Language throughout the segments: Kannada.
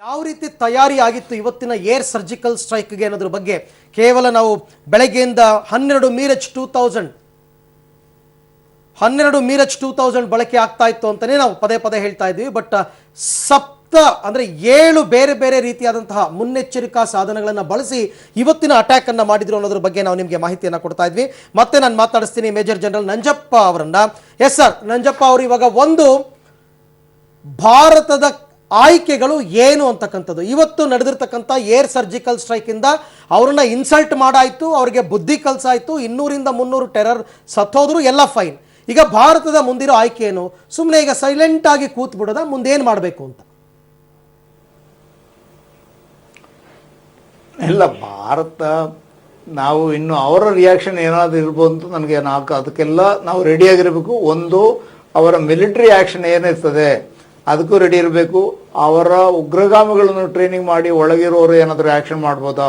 ಯಾವ ರೀತಿ ತಯಾರಿ ಆಗಿತ್ತು ಇವತ್ತಿನ ಏರ್ ಸರ್ಜಿಕಲ್ ಸ್ಟ್ರೈಕ್ಗೆ ಅನ್ನೋದ್ರ ಬಗ್ಗೆ ಕೇವಲ ನಾವು ಬೆಳಗ್ಗೆಯಿಂದ 12 ಮೀರಜ್ 2000 ಬಳಕೆ ಆಗ್ತಾ ಇತ್ತು ಅಂತಾನೆ ನಾವು ಪದೇ ಪದೇ ಹೇಳ್ತಾ ಇದ್ವಿ. ಬಟ್ ಅಂದ್ರೆ 7 ಬೇರೆ ಬೇರೆ ರೀತಿಯಾದಂತಹ ಮುನ್ನೆಚ್ಚರಿಕಾ ಸಾಧನಗಳನ್ನು ಬಳಸಿ ಇವತ್ತಿನ ಅಟ್ಯಾಕ್ ಅನ್ನ ಮಾಡಿದ್ರು ಅನ್ನೋದ್ರ ಬಗ್ಗೆ ನಾವು ನಿಮಗೆ ಮಾಹಿತಿಯನ್ನು ಕೊಡ್ತಾ ಇದ್ವಿ. ಮತ್ತೆ ನಾನು ಮಾತಾಡಿಸ್ತೀನಿ ಮೇಜರ್ ಜನರಲ್ ನಂಜಪ್ಪ ಅವರನ್ನ. ಎಸ್ ಸರ್, ನಂಜಪ್ಪ ಅವರು ಇವಾಗ ಒಂದು ಭಾರತದ ಆಯ್ಕೆಗಳು ಏನು ಅಂತಕ್ಕಂಥದ್ದು ಇವತ್ತು ನಡೆದಿರ್ತಕ್ಕಂಥ ಏರ್ ಸರ್ಜಿಕಲ್ ಸ್ಟ್ರೈಕ್ ಇಂದ ಅವ್ರನ್ನ ಇನ್ಸಲ್ಟ್ ಮಾಡಾಯ್ತು, ಅವ್ರಿಗೆ ಬುದ್ಧಿ ಕಲ್ಸಾಯ್ತು, 200 300 ಟೆರರ್ ಸತ್ತೋದ್ರು, ಎಲ್ಲ ಫೈನ್. ಈಗ ಭಾರತದ ಮುಂದಿರೋ ಆಯ್ಕೆ ಏನು? ಸುಮ್ಮನೆ ಈಗ ಸೈಲೆಂಟ್ ಆಗಿ ಕೂತ್ ಬಿಡೋದ, ಮುಂದೇನು ಮಾಡಬೇಕು ಅಂತ? ಇಲ್ಲ, ಭಾರತ ನಾವು ಇನ್ನು ಅವರ ರಿಯಾಕ್ಷನ್ ಏನಾದರೂ ಇರ್ಬೋದು ಅಂತ ನನಗೆ ಅದಕ್ಕೆಲ್ಲ ನಾವು ರೆಡಿಯಾಗಿರಬೇಕು. ಒಂದು, ಅವರ ಮಿಲಿಟರಿ ಆ್ಯಕ್ಷನ್ ಏನಿರ್ತದೆ ಅದಕ್ಕೂ ರೆಡಿ ಇರಬೇಕು. ಅವರ ಉಗ್ರಗಾಮಿಗಳನ್ನು ಟ್ರೈನಿಂಗ್ ಮಾಡಿ ಒಳಗಿರೋರು ಏನಾದರೂ ಆ್ಯಕ್ಷನ್ ಮಾಡ್ಬೋದಾ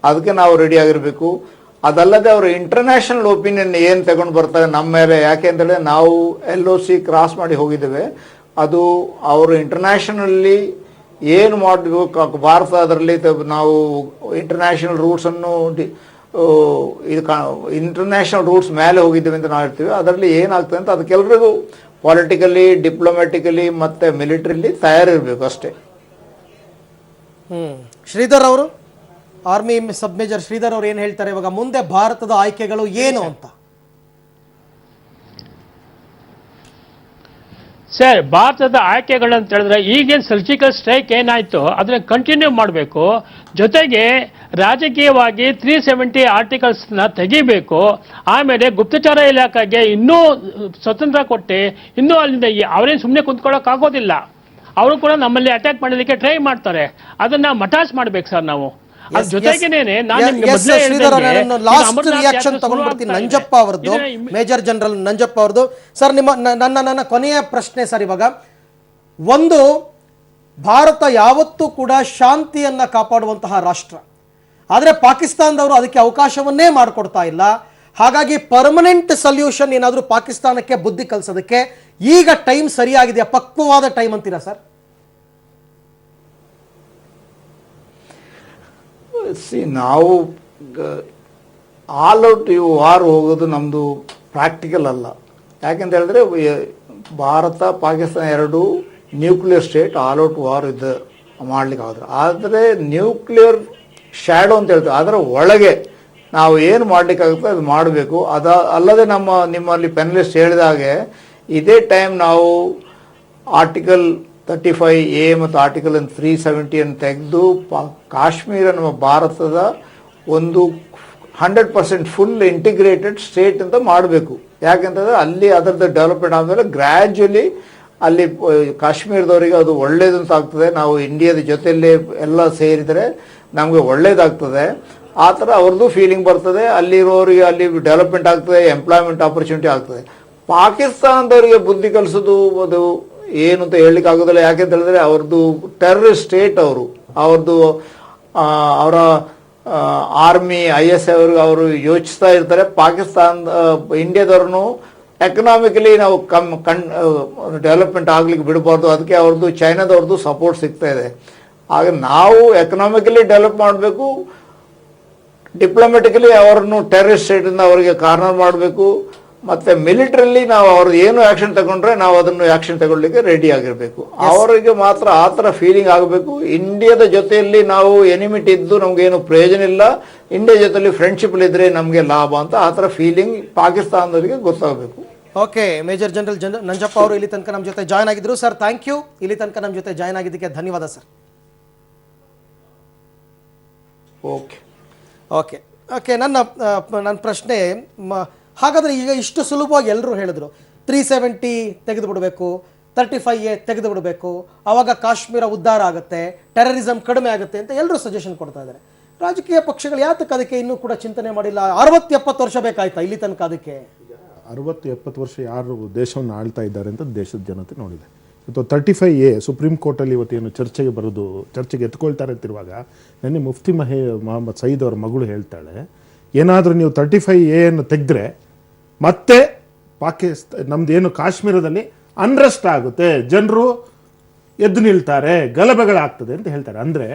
ಅದಕ್ಕೆ ನಾವು ರೆಡಿ ಆಗಿರಬೇಕು. ಅದಲ್ಲದೆ ಅವರು ಇಂಟರ್ನ್ಯಾಷನಲ್ ಒಪಿನಿಯನ್ ಏನು ತಗೊಂಡು ಬರ್ತಾರೆ ನಮ್ಮ ಮೇಲೆ, ಯಾಕೆ ಅಂತೇಳಿದ್ರೆ ನಾವು LOC ಕ್ರಾಸ್ ಮಾಡಿ ಹೋಗಿದ್ದೇವೆ. ಅದು ಅವರು ಇಂಟರ್ನ್ಯಾಷನಲ್ಲಿ ಏನು ಮಾಡಬೇಕು, ಭಾರತ ಅದರಲ್ಲಿ ನಾವು ಇಂಟರ್ನ್ಯಾಷನಲ್ ರೂಟ್ಸನ್ನು ಇಂಟರ್ನ್ಯಾಷನಲ್ ರೂಟ್ಸ್ ಮೇಲೆ ಹೋಗಿದ್ದೇವೆ ಅಂತ ನಾವು ಹೇಳ್ತೀವಿ. ಅದರಲ್ಲಿ ಏನಾಗ್ತದೆ ಅಂತ ಅದಕ್ಕೆಲ್ಲರಿಗೂ ಪಾಲಿಟಿಕಲಿ, ಡಿಪ್ಲೊಮ್ಯಾಟಿಕಲಿ ಮತ್ತು ಮಿಲಿಟರಿಲಿ ತಯಾರಿರಬೇಕು ಅಷ್ಟೇ. ಶ್ರೀಧರ್ ಅವರು, ಆರ್ಮಿ ಸಬ್ ಮೇಜರ್ ಶ್ರೀಧರ್ ಅವರು ಏನು ಹೇಳ್ತಾರೆ ಇವಾಗ ಮುಂದೆ ಭಾರತದ ಆಯ್ಕೆಗಳು ಏನು ಅಂತ? ಸರ್, ಭಾರತದ ಆಯ್ಕೆಗಳು ಅಂತ ಹೇಳಿದ್ರೆ ಈಗೇನು ಸರ್ಜಿಕಲ್ ಸ್ಟ್ರೈಕ್ ಏನಾಯ್ತು ಅದನ್ನ ಕಂಟಿನ್ಯೂ ಮಾಡಬೇಕು. ಜೊತೆಗೆ ರಾಜಕೀಯವಾಗಿ 370 ಆರ್ಟಿಕಲ್ಸ್ನ ತೆಗಿಬೇಕು. ಆಮೇಲೆ ಗುಪ್ತಚರ ಇಲಾಖೆಗೆ ಇನ್ನೂ ಸ್ವತಂತ್ರ ಕೊಟ್ಟು ಇನ್ನೂ ಅಲ್ಲಿಂದ ಅವರೇನು ಸುಮ್ಮನೆ ಕುಂತ್ಕೊಳ್ಳೋಕ್ಕಾಗೋದಿಲ್ಲ. ಅವರು ಕೂಡ ನಮ್ಮಲ್ಲಿ ಅಟ್ಯಾಕ್ ಮಾಡೋದಕ್ಕೆ ಟ್ರೈ ಮಾಡ್ತಾರೆ. ಅದನ್ನ ಮಟಾಸ್ ಮಾಡ್ಬೇಕು ಸರ್ ನಾವು. ನಂಜಪ್ಪ ಅವರದ್ದು, ಮೇಜರ್ ಜನರಲ್ ನಂಜಪ್ಪ ಅವರದ್ದು. ಸರ್, ನನ್ನ ಕೊನೆಯ ಪ್ರಶ್ನೆ ಸರ್, ಇವಾಗ ಒಂದು, ಭಾರತ ಯಾವತ್ತೂ ಕೂಡ ಶಾಂತಿಯನ್ನ ಕಾಪಾಡುವಂತಹ ರಾಷ್ಟ್ರ, ಆದರೆ ಪಾಕಿಸ್ತಾನದವರು ಅದಕ್ಕೆ ಅವಕಾಶವನ್ನೇ ಮಾಡಿಕೊಡ್ತಾ ಇಲ್ಲ. ಹಾಗಾಗಿ ಪರ್ಮನೆಂಟ್ ಸೊಲ್ಯೂಷನ್ ಏನಾದರೂ ಪಾಕಿಸ್ತಾನಕ್ಕೆ ಬುದ್ಧಿ ಕಲಿಸೋದಕ್ಕೆ ಈಗ ಟೈಮ್ ಸರಿಯಾಗಿದೆಯಾ, ಪಕ್ವವಾದ ಟೈಮ್ ಅಂತೀರಾ ಸರ್? ನಾವು ಆಲ್ ಔಟ್ ವಾರ್ ಹೋಗೋದು ನಮ್ಮದು ಪ್ರಾಕ್ಟಿಕಲ್ ಅಲ್ಲ. ಯಾಕೆಂತ ಹೇಳಿದ್ರೆ ಭಾರತ ಪಾಕಿಸ್ತಾನ ಎರಡು nuclear state, all out war ಮಾಡ್ಲಿಕ್ಕೆ ಆದ್ರೆ. ಆದರೆ ನ್ಯೂಕ್ಲಿಯರ್ ಶ್ಯಾಡೋ ಅಂತ ಹೇಳ್ತೀವಿ, ಅದರ ಒಳಗೆ ನಾವು ಏನು ಮಾಡಲಿಕ್ಕಾಗುತ್ತೆ ಅದು ಮಾಡಬೇಕು. ಅಲ್ಲದೆ ನಿಮ್ಮಲ್ಲಿ ಪೆನಲಿಸ್ಟ್ ಹೇಳಿದ ಹಾಗೆ ಇದೇ ಟೈಮ್ ನಾವು ಆರ್ಟಿಕಲ್ 35A ಮತ್ತು ಆರ್ಟಿಕಲ್ 370 ಅನ್ನು ತೆಗೆದು ಕಾಶ್ಮೀರ ನಮ್ಮ ಭಾರತದ ಒಂದು 100% ಫುಲ್ ಇಂಟಿಗ್ರೇಟೆಡ್ ಸ್ಟೇಟ್ ಅಂತ ಮಾಡಬೇಕು. ಯಾಕೆಂತಂದರೆ ಅಲ್ಲಿ ಅದರದ್ದು ಡೆವಲಪ್ಮೆಂಟ್ ಆದಮೇಲೆ ಗ್ರ್ಯಾಜುಲಿ ಅಲ್ಲಿ ಕಾಶ್ಮೀರದವರಿಗೆ ಅದು ಒಳ್ಳೇದಂತ ಆಗ್ತದೆ. ನಾವು ಇಂಡಿಯಾದ ಜೊತೆಯಲ್ಲೇ ಎಲ್ಲ ಸೇರಿದರೆ ನಮಗೆ ಒಳ್ಳೇದಾಗ್ತದೆ. ಆ ಥರ ಅವ್ರದ್ದು ಫೀಲಿಂಗ್ ಬರ್ತದೆ, ಅಲ್ಲಿರೋರಿಗೆ ಅಲ್ಲಿ ಡೆವಲಪ್ಮೆಂಟ್ ಆಗ್ತದೆ, ಎಂಪ್ಲಾಯ್ಮೆಂಟ್ ಆಪರ್ಚುನಿಟಿ ಆಗ್ತದೆ. ಪಾಕಿಸ್ತಾನದವರಿಗೆ ಬುದ್ಧಿ ಕಲಿಸೋದು ಅದು ಏನು ಅಂತ ಹೇಳಲಿಕ್ಕೆ ಆಗೋದಿಲ್ಲ. ಯಾಕೆಂತ ಹೇಳಿದ್ರೆ ಅವ್ರದ್ದು ಟೆರರಿಸ್ಟ್ ಸ್ಟೇಟ್, ಅವರ ಆರ್ಮಿ IS ಅವರು ಯೋಚಿಸ್ತಾ ಇರ್ತಾರೆ. ಇಂಡಿಯಾದವ್ರನ್ನು ಎಕನಾಮಿಕಲಿ ನಾವು ಡೆವಲಪ್ಮೆಂಟ್ ಆಗ್ಲಿಕ್ಕೆ ಬಿಡಬಾರ್ದು, ಅದಕ್ಕೆ ಅವ್ರದ್ದು ಚೈನಾದವ್ರದ್ದು ಸಪೋರ್ಟ್ ಸಿಗ್ತಾ ಇದೆ. ಆಗ ನಾವು ಎಕನಾಮಿಕಲಿ ಡೆವಲಪ್ ಮಾಡಬೇಕು, ಡಿಪ್ಲೊಮ್ಯಾಟಿಕಲಿ ಅವರನ್ನು ಟೆರರಿಸ್ಟ್ ಸ್ಟೇಟಿಂದ ಅವರಿಗೆ ಕಾರ್ನರ್ ಮಾಡಬೇಕು. ಮತ್ತು ಮಿಲಿಟರಿಲಿ ನಾವು ಅವ್ರದ್ದು ಏನು ಆ್ಯಕ್ಷನ್ ತಗೊಂಡ್ರೆ ನಾವು ಅದನ್ನು ಆ್ಯಕ್ಷನ್ ತಗೊಳ್ಳಿಕ್ಕೆ ರೆಡಿ ಆಗಿರಬೇಕು. ಅವರಿಗೆ ಮಾತ್ರ ಆ ಥರ ಫೀಲಿಂಗ್ ಆಗಬೇಕು. ಇಂಡಿಯಾದ ಜೊತೆಯಲ್ಲಿ ನಾವು ಎನಿಮಿಟಿ ಇದ್ದು ನಮಗೇನು ಪ್ರಯೋಜನ ಇಲ್ಲ, ಇಂಡಿಯಾ ಜೊತೆಯಲ್ಲಿ ಫ್ರೆಂಡ್ಶಿಪ್ಲಿದ್ರೆ ನಮಗೆ ಲಾಭ ಅಂತ ಆ ಥರ ಫೀಲಿಂಗ್ ಪಾಕಿಸ್ತಾನದವರಿಗೆ ಗೊತ್ತಾಗಬೇಕು. ಓಕೆ, ಮೇಜರ್ ಜನರಲ್ ನಂಜಪ್ಪ ಅವರು ಇಲ್ಲಿ ತನಕ ನಮ್ಮ ಜೊತೆ ಜಾಯ್ನ್ ಆಗಿದ್ರು. Sir, thank you. ಇಲ್ಲಿ ತನಕ ನಮ್ಮ ಜೊತೆ ಜಾಯ್ನ್ ಆಗಿದ್ದಕ್ಕೆ ಧನ್ಯವಾದ ಸರ್. ಓಕೆ ಓಕೆ ಓಕೆ ನನ್ನ ಪ್ರಶ್ನೆ, ಹಾಗಾದರೆ ಈಗ ಇಷ್ಟು ಸುಲಭವಾಗಿ ಎಲ್ಲರೂ ಹೇಳಿದ್ರು 370 ತೆಗೆದು ಬಿಡಬೇಕು, 35A ತೆಗೆದು ಬಿಡಬೇಕು, ಆವಾಗ ಕಾಶ್ಮೀರ ಉದ್ಧಾರ ಆಗುತ್ತೆ, ಟೆರರಿಸಮ್ ಕಡಿಮೆ ಆಗುತ್ತೆ ಅಂತ ಎಲ್ಲರೂ ಸಜೆಷನ್ ಕೊಡ್ತಾ ಇದ್ದಾರೆ. ರಾಜಕೀಯ ಪಕ್ಷಗಳು ಯಾತಕ್ಕೆ ಅದಕ್ಕೆ ಇನ್ನೂ ಕೂಡ ಚಿಂತನೆ ಮಾಡಿಲ್ಲ? 60-70 ವರ್ಷ ಬೇಕಾಯ್ತಾ ಇಲ್ಲಿ ತನಕ? ಅದಕ್ಕೆ 60-70 ವರ್ಷ ಯಾರು ದೇಶವನ್ನು ಆಳ್ತಾ ಇದ್ದಾರೆ ಅಂತ ದೇಶದ ಜನತೆ ನೋಡಿದೆ. ಇವತ್ತು 35A ಸುಪ್ರೀಂ ಕೋರ್ಟಲ್ಲಿ ಇವತ್ತೇನು ಚರ್ಚೆಗೆ ಎತ್ಕೊಳ್ತಾರೆ ಅಂತಿರುವಾಗ ನೆನ್ನೆ ಮುಫ್ತಿ ಮೊಹಮ್ಮದ್ ಸಯೀದ್ ಅವರ ಮಗಳು ಹೇಳ್ತಾಳೆ, ಏನಾದರೂ ನೀವು 35A ಅನ್ನು ತೆಗೆದ್ರೆ ಮತ್ತೆ ನಮ್ದು ಏನು ಕಾಶ್ಮೀರದಲ್ಲಿ ಅನ್ರೆಸ್ಟ್ ಆಗುತ್ತೆ, ಜನರು ಎದ್ದು ನಿಲ್ತಾರೆ, ಗಲಭೆಗಳಾಗ್ತದೆ ಅಂತ ಹೇಳ್ತಾರೆ. ಅಂದರೆ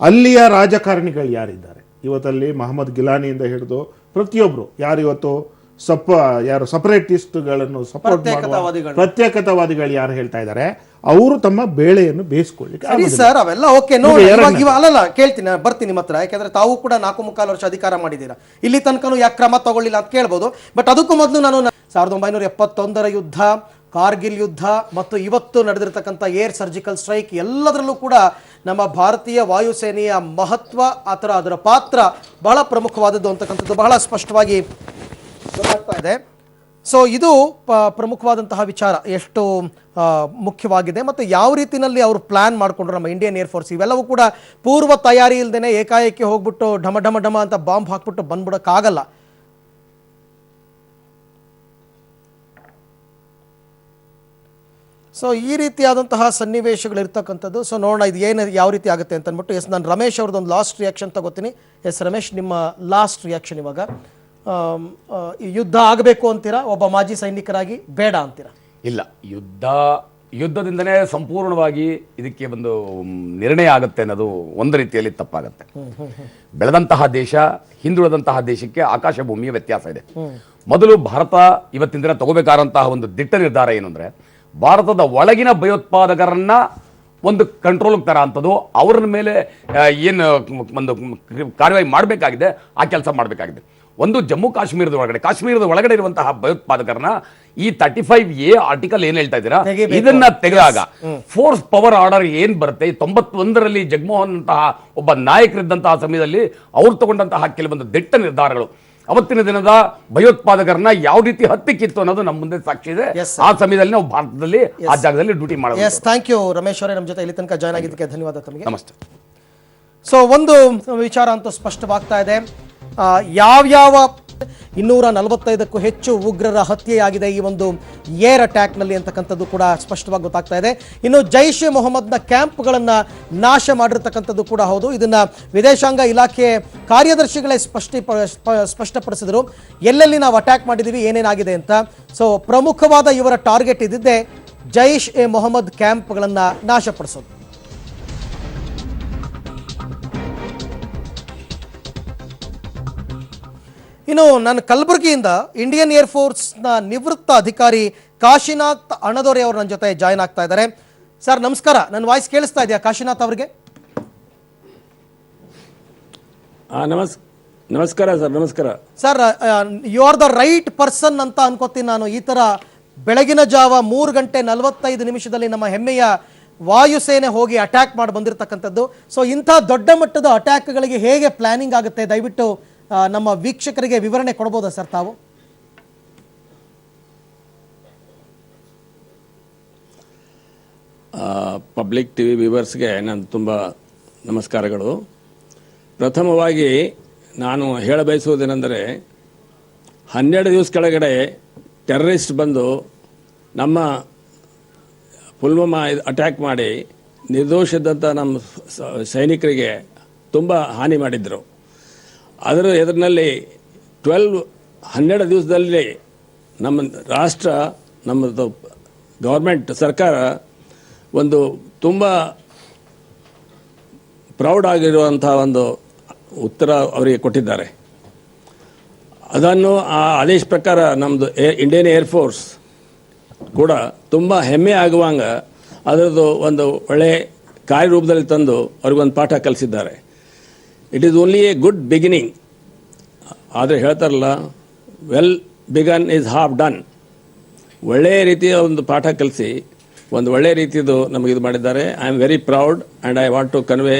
ಅಲ್ಲಿಯ ರಾಜಕಾರಣಿಗಳು ಯಾರಿದ್ದಾರೆ ಇವತ್ತಲ್ಲಿ, ಮಹಮ್ಮದ್ ಗಿಲಾನಿಯಿಂದ ಹಿಡಿದು ಪ್ರತಿಯೊಬ್ಬರು ಯಾರು ಇವತ್ತು ಯಾರು ಸಪರೇಟಿಸ್ಟ್ಗಳನ್ನು ಸಪೋರ್ಟ್ ಮಾಡುವ ಪ್ರತ್ಯೇಕತಾವಾದಿಗಳು ಯಾರು ಹೇಳ್ತಾ ಇದ್ದಾರೆ, ಅವರು ತಮ್ಮ ಬೇಳೆಯನ್ನು ಬೇಯಿಸ್ಕೊಳ್ಳಿಕ್ಕೆ ಸರ್ ಅವೆಲ್ಲ ಓಕೆ ನೋಡಿ. ಅಲ್ಲಲ್ಲ ಕೇಳ್ತೀನಿ, ನಾನು ಬರ್ತೀನಿ ನಿಮ್ಮ ಹತ್ರ. ಯಾಕಂದ್ರೆ ತಾವು ಕೂಡ 4.25 ವರ್ಷ ಅಧಿಕಾರ ಮಾಡಿದ್ದೀರಾ, ಇಲ್ಲಿ ತನಕನೂ ಯಾಕೆ ಕ್ರಮ ತಗೊಳ್ಳಿಲ್ಲ ಅಂತ ಕೇಳ್ಬೋದು. ಬಟ್ ಅದಕ್ಕೂ ಮೊದಲು ನಾನು 1971ರ ಯುದ್ಧ, ಕಾರ್ಗಿಲ್ ಯುದ್ಧ ಮತ್ತು ಇವತ್ತು ನಡೆದಿರತಕ್ಕಂಥ ಏರ್ ಸರ್ಜಿಕಲ್ ಸ್ಟ್ರೈಕ್ ಎಲ್ಲದರಲ್ಲೂ ಕೂಡ ನಮ್ಮ ಭಾರತೀಯ ವಾಯುಸೇನೆಯ ಮಹತ್ವ ಅಥವಾ ಅದರ ಪಾತ್ರ ಬಹಳ ಪ್ರಮುಖವಾದದ್ದು ಅಂತಕ್ಕಂಥದ್ದು ಬಹಳ ಸ್ಪಷ್ಟವಾಗಿ ಗೊತ್ತಾಗ್ತಾ ಇದೆ. ಸೊ ಇದು ಪ್ರಮುಖವಾದಂತಹ ವಿಚಾರ, ಎಷ್ಟು ಮುಖ್ಯವಾಗಿದೆ ಮತ್ತು ಯಾವ ರೀತಿಯಲ್ಲಿ ಅವರು ಪ್ಲಾನ್ ಮಾಡಿಕೊಂಡ್ರು ನಮ್ಮ ಇಂಡಿಯನ್ ಏರ್ಫೋರ್ಸ್. ಇವೆಲ್ಲವೂ ಕೂಡ ಪೂರ್ವ ತಯಾರಿ ಇಲ್ಲದೇ ಏಕಾಏಕಿ ಹೋಗ್ಬಿಟ್ಟು ಢಮ ಢಮ ಢಮ ಅಂತ ಬಾಂಬ್ ಹಾಕ್ಬಿಟ್ಟು ಬಂದ್ಬಿಡೋಕ್ಕಾಗಲ್ಲ. ಸೊ ಈ ರೀತಿಯಾದಂತಹ ಸನ್ನಿವೇಶಗಳು ಇರ್ತಕ್ಕಂಥದ್ದು. ಸೊ ನೋಡೋಣ ಇದು ಏನು ಯಾವ ರೀತಿ ಆಗುತ್ತೆ ಅಂತ ಅಂದ್ಬಿಟ್ಟು. ಎಸ್, ನಾನು ರಮೇಶ್ ಅವ್ರದ್ದೊಂದು ಲಾಸ್ಟ್ ರಿಯಾಕ್ಷನ್ ತಗೋತೀನಿ. ಎಸ್ ರಮೇಶ್, ನಿಮ್ಮ ಲಾಸ್ಟ್ ರಿಯಾಕ್ಷನ್ ಇವಾಗ. ಯುದ್ಧ ಆಗಬೇಕು ಅಂತೀರಾ ಒಬ್ಬ ಮಾಜಿ ಸೈನಿಕರಾಗಿ, ಬೇಡ ಅಂತೀರಾ? ಇಲ್ಲ, ಯುದ್ಧದಿಂದನೇ ಸಂಪೂರ್ಣವಾಗಿ ಇದಕ್ಕೆ ಒಂದು ನಿರ್ಣಯ ಆಗುತ್ತೆ ಅನ್ನೋದು ಒಂದು ರೀತಿಯಲ್ಲಿ ತಪ್ಪಾಗುತ್ತೆ. ಬೆಳೆದಂತಹ ದೇಶ ಹಿಂದುಳಿದಂತಹ ದೇಶಕ್ಕೆ ಆಕಾಶ ಭೂಮಿಯ ವ್ಯತ್ಯಾಸ ಇದೆ. ಮೊದಲು ಭಾರತ ಇವತ್ತಿನ ದಿನ ತಗೋಬೇಕಾದಂತಹ ಒಂದು ದಿಟ್ಟ ನಿರ್ಧಾರ ಏನು ಅಂದ್ರೆ, ಭಾರತದ ಒಳಗಿನ ಭಯೋತ್ಪಾದಕರನ್ನ ಒಂದು ಕಂಟ್ರೋಲ್ ತರ ಅಂತದ್ದು, ಅವರ ಮೇಲೆ ಏನು ಒಂದು ಕಾರ್ಯವಾಹಿ ಮಾಡಬೇಕಾಗಿದೆ ಆ ಕೆಲಸ ಮಾಡಬೇಕಾಗಿದೆ. ಒಂದು ಜಮ್ಮು ಕಾಶ್ಮೀರದ ಒಳಗಡೆ ಇರುವಂತಹ ಭಯೋತ್ಪಾದಕರನ್ನ ಈ 35A ಆರ್ಟಿಕಲ್ ಏನ್ ಹೇಳ್ತಾ ಇದ್ದೀರಾ, ಇದನ್ನ ತೆಗೆದಾಗ ಫೋರ್ಸ್ ಪವರ್ ಆರ್ಡರ್ ಏನ್ ಬರುತ್ತೆ, 91ರಲ್ಲಿ ಜಗಮೋಹನ್ ಅಂತಹ ಒಬ್ಬ ನಾಯಕರಿದ್ದಂತಹ ಸಮಯದಲ್ಲಿ ಅವ್ರು ತಗೊಂಡಂತಹ ಕೆಲವೊಂದು ದಿಟ್ಟ ನಿರ್ಧಾರಗಳು ಅವತ್ತಿನ ದಿನದ ಭಯೋತ್ಪಾದಕರನ್ನ ಯಾವ ರೀತಿ ಹತ್ತಿಕ್ಕಿತ್ತು ಅನ್ನೋದು ನಮ್ಮ ಮುಂದೆ ಸಾಕ್ಷಿ ಇದೆ. ಆ ಸಮಯದಲ್ಲಿ ನಾವು ಭಾರತದಲ್ಲಿ ಆ ಜಾಗದಲ್ಲಿ ಡ್ಯೂಟಿ ಮಾಡೋದು. ಎಸ್, ಥ್ಯಾಂಕ್ ಯು ರಮೇಶ್ ಅವರೇ, ನಮ್ಮ ಜೊತೆ ಇಲ್ಲಿ ತನಕ ಜಾಯ್ನ್ ಆಗಿದ್ದಕ್ಕೆ ಧನ್ಯವಾದ ತಮಗೆ. ನಮಸ್ತೆ. ಸೊ ಒಂದು ವಿಚಾರ ಅಂತೂ ಸ್ಪಷ್ಟವಾಗ್ತಾ ಇದೆ, ಯಾವ್ಯಾವ 245ಕ್ಕೂ ಹೆಚ್ಚು ಉಗ್ರರ ಹತ್ಯೆಯಾಗಿದೆ ಈ ಒಂದು ಏರ್ ಅಟ್ಯಾಕ್ನಲ್ಲಿ ಅಂತಕ್ಕಂಥದ್ದು ಕೂಡ ಸ್ಪಷ್ಟವಾಗಿ ಗೊತ್ತಾಗ್ತಾ ಇದೆ. ಇನ್ನು ಜೈಷ್ ಎ ಮೊಹಮ್ಮದ್ನ ಕ್ಯಾಂಪ್ಗಳನ್ನು ನಾಶ ಮಾಡಿರ್ತಕ್ಕಂಥದ್ದು ಕೂಡ ಹೌದು. ಇದನ್ನು ವಿದೇಶಾಂಗ ಇಲಾಖೆ ಕಾರ್ಯದರ್ಶಿಗಳೇ ಸ್ಪಷ್ಟಪಡಿಸಿದರು, ಎಲ್ಲೆಲ್ಲಿ ನಾವು ಅಟ್ಯಾಕ್ ಮಾಡಿದ್ದೀವಿ, ಏನೇನಾಗಿದೆ ಅಂತ. ಸೊ ಪ್ರಮುಖವಾದ ಇವರ ಟಾರ್ಗೆಟ್ ಇದ್ದಿದ್ದೇ ಜೈಷ್ ಎ ಮೊಹಮ್ಮದ್ ಕ್ಯಾಂಪ್ಗಳನ್ನು ನಾಶಪಡಿಸೋದು. ಇನ್ನು ನಾನು ಕಲಬುರಗಿಯಿಂದ ಇಂಡಿಯನ್ ಏರ್ಫೋರ್ಸ್ನ ನಿವೃತ್ತ ಅಧಿಕಾರಿ ಕಾಶಿನಾಥ್ ಅಣದೊರೆ ಅವರು ನನ್ನ ಜೊತೆ ಜಾಯ್ನ್ ಆಗ್ತಾ ಇದ್ದಾರೆ. ಸರ್ ನಮಸ್ಕಾರ, ನನ್ನ ವಾಯ್ಸ್ ಕೇಳಿಸ್ತಾ ಇದೆಯಾ ಕಾಶಿನಾಥ್ ಅವರಿಗೆ? ನಮಸ್ಕಾರ ಸರ್. ನಮಸ್ಕಾರ sir, you are the right person ಅಂತ ಅನ್ಕೋತೀನಿ ನಾನು. ಈ ಥರ ಬೆಳಗಿನ ಜಾವ 3:45 ನಮ್ಮ ಹೆಮ್ಮೆಯ ವಾಯುಸೇನೆ ಹೋಗಿ ಅಟ್ಯಾಕ್ ಮಾಡಿ ಬಂದಿರತಕ್ಕಂಥದ್ದು. ಸೊ ಇಂಥ ದೊಡ್ಡ ಮಟ್ಟದ ಅಟ್ಯಾಕ್ಗಳಿಗೆ ಹೇಗೆ ಪ್ಲಾನಿಂಗ್ ಆಗುತ್ತೆ, ದಯವಿಟ್ಟು ನಮ್ಮ ವೀಕ್ಷಕರಿಗೆ ವಿವರಣೆ ಕೊಡ್ಬೋದಾ ಸರ್ ತಾವು? ಪಬ್ಲಿಕ್ ಟಿವಿ ವ್ಯೂವರ್ಸ್ಗೆ ನಾನು ತುಂಬ ನಮಸ್ಕಾರಗಳು. ಪ್ರಥಮವಾಗಿ ನಾನು ಹೇಳಬಯಸುವುದೇನೆಂದರೆ, 12 ದಿವಸ ಕೆಳಗಡೆ ಟೆರರಿಸ್ಟ್ ಬಂದು ನಮ್ಮ ಪುಲ್ವಾಮಾ ಅಟ್ಯಾಕ್ ಮಾಡಿ ನಿರ್ದೋಷಿದ್ದಂಥ ನಮ್ಮ ಸೈನಿಕರಿಗೆ ತುಂಬ ಹಾನಿ ಮಾಡಿದರು. ಅದರ ಎದುರಿನಲ್ಲಿ 12 ದಿವಸದಲ್ಲಿ ನಮ್ಮ ರಾಷ್ಟ್ರ, ನಮ್ಮದು ಗೌರ್ಮೆಂಟ್ ಸರ್ಕಾರ ಒಂದು ತುಂಬ ಪ್ರೌಡ್ ಆಗಿರುವಂಥ ಒಂದು ಉತ್ತರ ಅವರಿಗೆ ಕೊಟ್ಟಿದ್ದಾರೆ. ಅದನ್ನು ಆ ಆದೇಶ ಪ್ರಕಾರ ನಮ್ಮದು ಇಂಡಿಯನ್ ಏರ್ಫೋರ್ಸ್ ಕೂಡ ತುಂಬ ಹೆಮ್ಮೆ ಆಗುವಂಗ ಅದರದ್ದು ಒಂದು ಒಳ್ಳೆಯ ಕಾರ್ಯರೂಪದಲ್ಲಿ ತಂದು ಅವ್ರಿಗೊಂದು ಪಾಠ ಕಲಿಸಿದ್ದಾರೆ. It is only a good beginning. ಆದರೆ ಹೇಳ್ತಾರಲ್ಲ, well begun is half done. ಒಳ್ಳೆಯ ರೀತಿಯ ಒಂದು ಪಾಠ ಕಲಿಸಿ ಒಂದು ಒಳ್ಳೆಯ ರೀತಿಯದು ನಮಗೆ ಇದು ಮಾಡಿದ್ದಾರೆ. I am very proud and I want to convey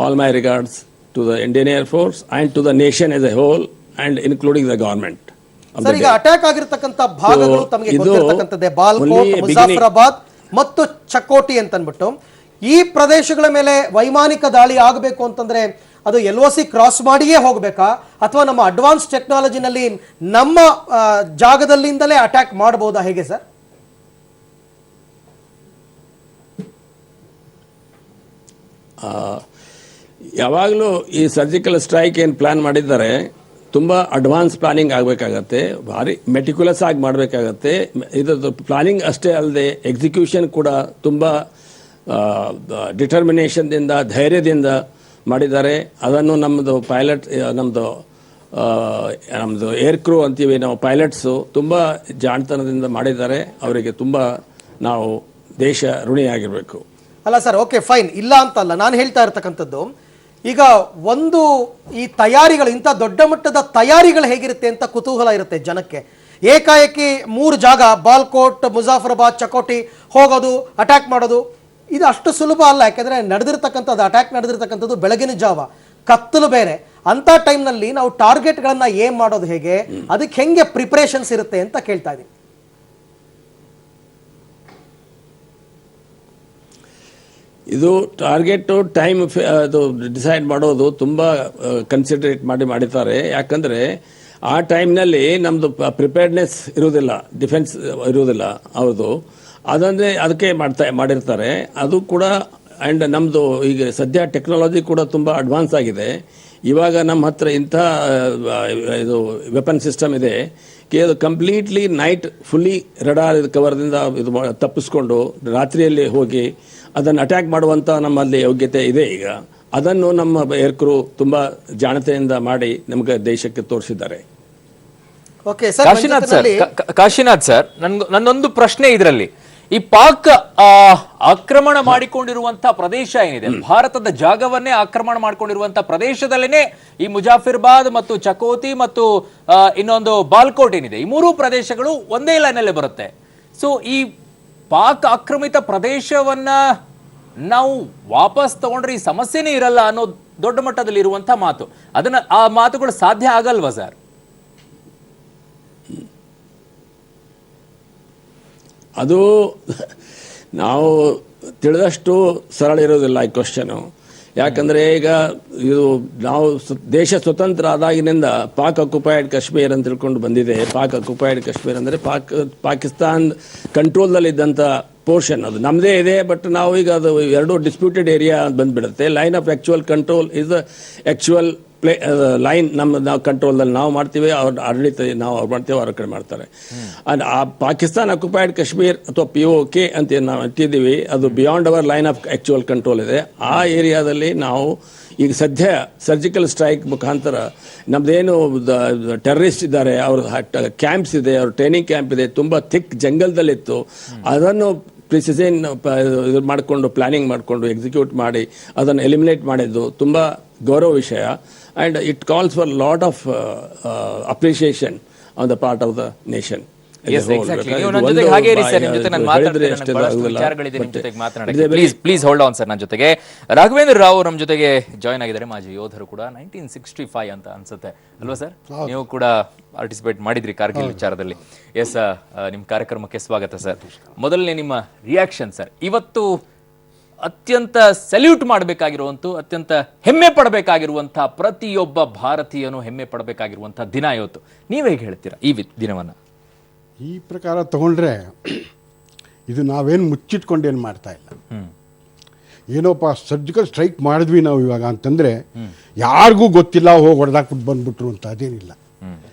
all my regards to the Indian Air Force and to the nation as a whole and including the government. Sir, ಈಗ ಅಟ್ಯಾಕ್ ಆಗಿರತಕ್ಕಂಥ ಭಾಗಗಳು ತಮಗೆ ಗೊತ್ತಿರತಕ್ಕಂಥದ್ದೇ, ಬಾಲ್ಕೋಟ್, ಮುಜಾಫರಾಬಾದ್ ಮತ್ತು ಚಕೋಟಿ ಅಂತ ಅಂದ್ಬಿಟ್ಟು ಈ ಪ್ರದೇಶಗಳ ಮೇಲೆ ವೈಮಾನಿಕ ದಾಳಿ ಆಗಬೇಕು ಅಂತಂದ್ರೆ ಅದು LOC ಕ್ರಾಸ್ ಮಾಡಿಯೇ ಹೋಗಬೇಕಾ, ಅಥವಾ ನಮ್ಮ ಅಡ್ವಾನ್ಸ್ ಟೆಕ್ನಾಲಜಿನಲ್ಲಿ ನಮ್ಮ ಜಾಗದಲ್ಲಿಂದಲೇ ಅಟ್ಯಾಕ್ ಮಾಡಬಹುದಾ, ಹೇಗೆ ಸರ್? ಯಾವಾಗಲೂ ಈ ಸರ್ಜಿಕಲ್ ಸ್ಟ್ರೈಕ್ ಏನು ಪ್ಲಾನ್ ಮಾಡಿದ್ದಾರೆ ತುಂಬ ಅಡ್ವಾನ್ಸ್ ಪ್ಲಾನಿಂಗ್ ಆಗಬೇಕಾಗತ್ತೆ, ಭಾರಿ ಮೆಟಿಕ್ಯುಲಸ್ ಆಗಿ ಮಾಡಬೇಕಾಗತ್ತೆ. ಇದರದ್ದು ಪ್ಲಾನಿಂಗ್ ಅಷ್ಟೇ ಅಲ್ಲದೆ ಎಕ್ಸಿಕ್ಯೂಷನ್ ಕೂಡ ತುಂಬ ಡಿಟರ್ಮಿನೇಷನ್ದಿಂದ ಧೈರ್ಯದಿಂದ ಮಾಡಿದ್ದಾರೆ. ಅದನ್ನು ನಮ್ಮದು ಏರ್ ಕ್ರೂ ಅಂತೀವಿ ನಾವು, ಪೈಲಟ್ಸು ತುಂಬ ಜಾಣತನದಿಂದ ಮಾಡಿದ್ದಾರೆ. ಅವರಿಗೆ ತುಂಬ ನಾವು ದೇಶ ಋಣಿಯಾಗಿರಬೇಕು. ಅಲ್ಲ ಸರ್, ಓಕೆ ಫೈನ್, ಇಲ್ಲ ಅಂತಲ್ಲ. ನಾನು ಹೇಳ್ತಾ ಇರ್ತಕ್ಕಂಥದ್ದು, ಈಗ ಒಂದು ಈ ತಯಾರಿಗಳು, ಇಂಥ ದೊಡ್ಡ ಮಟ್ಟದ ತಯಾರಿಗಳು ಹೇಗಿರುತ್ತೆ ಅಂತ ಕುತೂಹಲ ಇರುತ್ತೆ ಜನಕ್ಕೆ. ಏಕಾಏಕಿ 3 ಜಾಗ, ಬಾಲ್ಕೋಟ್, ಮುಜಾಫರಾಬಾದ್, ಚಕೋಟಿ ಹೋಗೋದು, ಅಟ್ಯಾಕ್ ಮಾಡೋದು, ಇದು ಅಷ್ಟು ಸುಲಭ ಅಲ್ಲ. ಯಾಕೆಂದರೆ ಅಟ್ಯಾಕ್ ನಡೆದಿರ್ತಕ್ಕಂಥದ್ದು ಬೆಳಗಿನ ಜಾವ, ಕತ್ತಲು ಬೇರೆ. ಅಂಥ ಟೈಮ್ನಲ್ಲಿ ನಾವು ಟಾರ್ಗೆಟ್ಗಳನ್ನು ಏಮ್ ಮಾಡೋದು ಹೇಗೆ, ಅದಕ್ಕೆ ಹೆಂಗೆ ಪ್ರಿಪ್ರೇಷನ್ಸ್ ಇರುತ್ತೆ ಅಂತ ಕೇಳ್ತಾ ಇದ್ದೀನಿ. ಇದು ಟಾರ್ಗೆಟು ಟೈಮ್ ಅದು ಡಿಸೈಡ್ ಮಾಡೋದು ತುಂಬ ಕನ್ಸಿಡರೇಟ್ ಮಾಡಿದ್ದಾರೆ. ಯಾಕಂದರೆ ಆ ಟೈಮ್ನಲ್ಲಿ ನಮ್ಮದು ಪ್ರಿಪೇರ್ಡ್ನೆಸ್ ಇರೋದಿಲ್ಲ, ಡಿಫೆನ್ಸ್ ಇರೋದಿಲ್ಲ ಅವ್ರದ್ದು. ಅದಕ್ಕೆ ಮಾಡಿರ್ತಾರೆ. ಅದು ಕೂಡ ಆ್ಯಂಡ್ ನಮ್ಮದು ಈಗ ಸದ್ಯ ಟೆಕ್ನಾಲಜಿ ಕೂಡ ತುಂಬ ಅಡ್ವಾನ್ಸ್ ಆಗಿದೆ. ಇವಾಗ ನಮ್ಮ ಹತ್ರ ಇಂಥ ಇದು ವೆಪನ್ ಸಿಸ್ಟಮ್ ಇದೆ ಅದು ಕಂಪ್ಲೀಟ್ಲಿ ನೈಟ್ ಫುಲ್ಲಿ ರಡಾರ್ ಕವರ್ದಿಂದ ಇದು ತಪ್ಪಿಸ್ಕೊಂಡು ರಾತ್ರಿಯಲ್ಲಿ ಹೋಗಿ ಅದನ್ನು ಅಟ್ಯಾಕ್ ಮಾಡುವಂಥ ನಮ್ಮಲ್ಲಿ ಯೋಗ್ಯತೆ ಇದೆ. ಈಗ ಅದನ್ನು ನಮ್ಮ ಏರ್ ಕ್ರೂ ತುಂಬ ಜಾಣತೆಯಿಂದ ಮಾಡಿ ನಮಗೆ ದೇಶಕ್ಕೆ ತೋರಿಸಿದ್ದಾರೆ. ಕಾಶಿನಾಥ್ ಸರ್, ನನ್ನೊಂದು ಪ್ರಶ್ನೆ ಇದರಲ್ಲಿ, ಈ ಪಾಕ್ ಆಕ್ರಮಣ ಮಾಡಿಕೊಂಡಿರುವಂತಹ ಪ್ರದೇಶ ಏನಿದೆ, ಭಾರತದ ಜಾಗವನ್ನೇ ಆಕ್ರಮಣ ಮಾಡಿಕೊಂಡಿರುವಂತಹ ಪ್ರದೇಶದಲ್ಲೇನೆ ಈ ಮುಜಾಫಿರ್ಬಾದ್ ಮತ್ತು ಚಕೋತಿ ಮತ್ತು ಇನ್ನೊಂದು ಬಾಲ್ಕೋಟ್ ಏನಿದೆ, ಈ 3 ಪ್ರದೇಶಗಳು ಒಂದೇ ಲೈನಲ್ಲೇ ಬರುತ್ತೆ. ಸೊ ಈ ಪಾಕ್ ಆಕ್ರಮಿತ ಪ್ರದೇಶವನ್ನ ನಾವು ವಾಪಸ್ ತಗೊಂಡ್ರೆ ಈ ಸಮಸ್ಯೆನೇ ಇರಲ್ಲ ಅನ್ನೋ ದೊಡ್ಡ ಮಟ್ಟದಲ್ಲಿ ಇರುವಂತಹ ಮಾತು. ಆ ಮಾತುಗಳು ಸಾಧ್ಯ ಆಗಲ್ವಾ ಸರ್? ಅದು ನಾವು ತಿಳಿದಷ್ಟು ಸರಳ ಇರೋದಿಲ್ಲ ಈ ಕ್ವಶನು. ಯಾಕಂದರೆ ಈಗ ಇದು ನಾವು ದೇಶ ಸ್ವತಂತ್ರ ಆದಾಗಿನಿಂದ ಪಾಕ್ ಅಕ್ಯುಪೈಡ್ ಕಾಶ್ಮೀರ್ ಅಂತ ತಿಳ್ಕೊಂಡು ಬಂದಿದೆ. ಪಾಕ್ ಅಕ್ಯುಪೈಡ್ ಕಾಶ್ಮೀರ್ ಅಂದರೆ ಪಾಕಿಸ್ತಾನ್ ಕಂಟ್ರೋಲ್ದಲ್ಲಿದ್ದಂಥ ಪೋರ್ಷನ್, ಅದು ನಮ್ಮದೇ ಇದೆ. ಬಟ್ ನಾವು ಈಗ ಅದು 2 ಡಿಸ್ಪ್ಯೂಟೆಡ್ ಏರಿಯಾ ಬಂದುಬಿಡುತ್ತೆ. Line of actual control is the actual line ನಾವು ಕಂಟ್ರೋಲ್ದಲ್ಲಿ ನಾವು ಮಾಡ್ತೀವಿ, ಅವ್ರ ಆಡಳಿತ ನಾವು ಅವ್ರು ಮಾಡ್ತೀವಿ, ಅವ್ರ ಕಡೆ ಮಾಡ್ತಾರೆ. ಆ್ಯಂಡ್ ಆ ಪಾಕಿಸ್ತಾನ್ ಅಕ್ಯುಪೈಡ್ ಕಾಶ್ಮೀರ್ ಅಥವಾ POK ಅಂತ ನಾವು ಇಟ್ಟಿದ್ದೀವಿ, ಅದು beyond our line of actual control ಇದೆ. ಆ ಏರಿಯಾದಲ್ಲಿ ನಾವು ಈಗ ಸದ್ಯ ಸರ್ಜಿಕಲ್ ಸ್ಟ್ರೈಕ್ ಮುಖಾಂತರ ನಮ್ಮದೇನು ಟೆರರಿಸ್ಟ್ ಇದ್ದಾರೆ, ಅವ್ರ ಕ್ಯಾಂಪ್ಸ್ ಇದೆ, ಅವ್ರ ಟ್ರೈನಿಂಗ್ ಕ್ಯಾಂಪ್ ಇದೆ, ತುಂಬ ಥಿಕ್ ಜಂಗಲ್ದಲ್ಲಿತ್ತು. ಅದನ್ನು ಪ್ರಿಸಿಷನ್ ಇದು ಮಾಡಿಕೊಂಡು ಪ್ಲಾನಿಂಗ್ ಮಾಡಿಕೊಂಡು ಎಕ್ಸಿಕ್ಯೂಟ್ ಮಾಡಿ ಅದನ್ನು ಎಲಿಮಿನೇಟ್ ಮಾಡಿದ್ದು ತುಂಬ ಗೌರವ ವಿಷಯ. And it calls for lot of appreciation on the part of the nation. Please hold on sir. ನನ್ನ ಜೊತೆಗೆ ರಾಘವೇಂದ್ರ ರಾವ್ ನಮ್ಮ ಜೊತೆಗೆ ಜಾಯ್ನ್ ಆಗಿದ್ದಾರೆ, ಮಾಜಿ ಯೋಧರು ಕೂಡ. 1965 ಅಂತ ಅನ್ಸುತ್ತೆ ಅಲ್ವಾ ಸರ್? ನೀವು ಕೂಡ ಪಾರ್ಟಿಸಿಪೇಟ್ ಮಾಡಿದ್ರಿ ಕಾರ್ಗಿಲ್ ವಿಚಾರದಲ್ಲಿ. ಎಸ್, ನಿಮ್ಮ ಕಾರ್ಯಕ್ರಮಕ್ಕೆ ಸ್ವಾಗತ ಸರ್. ಮೊದಲನೇ ನಿಮ್ಮ ರಿಯಾಕ್ಷನ್ ಸರ್. ಇವತ್ತು ಅತ್ಯಂತ ಸಲ್ಯೂಟ್ ಮಾಡಬೇಕಾಗಿರುವಂಥ, ಅತ್ಯಂತ ಹೆಮ್ಮೆ ಪಡಬೇಕಾಗಿರುವಂತಹ, ಪ್ರತಿಯೊಬ್ಬ ಭಾರತೀಯನು ಹೆಮ್ಮೆ ಪಡಬೇಕಾಗಿರುವಂತಹ ದಿನ ಇವತ್ತು. ನೀವ್ ಹೇಗೆ ಹೇಳ್ತೀರಾ ಈ ದಿನವನ್ನ? ಈ ಪ್ರಕಾರ ತಗೊಂಡ್ರೆ ಇದು ನಾವೇನು ಮುಚ್ಚಿಟ್ಕೊಂಡೇನು ಮಾಡ್ತಾ ಇಲ್ಲ. ಏನೋಪ್ಪ ಸರ್ಜಿಕಲ್ ಸ್ಟ್ರೈಕ್ ಮಾಡಿದ್ವಿ ನಾವು ಇವಾಗ ಅಂತಂದರೆ ಯಾರಿಗೂ ಗೊತ್ತಿಲ್ಲ, ಹೋಗಿ ಹೊಡೆದಾಕ್ಬಿಟ್ಟು ಬಂದ್ಬಿಟ್ರು ಅಂತ ಅದೇನಿಲ್ಲ.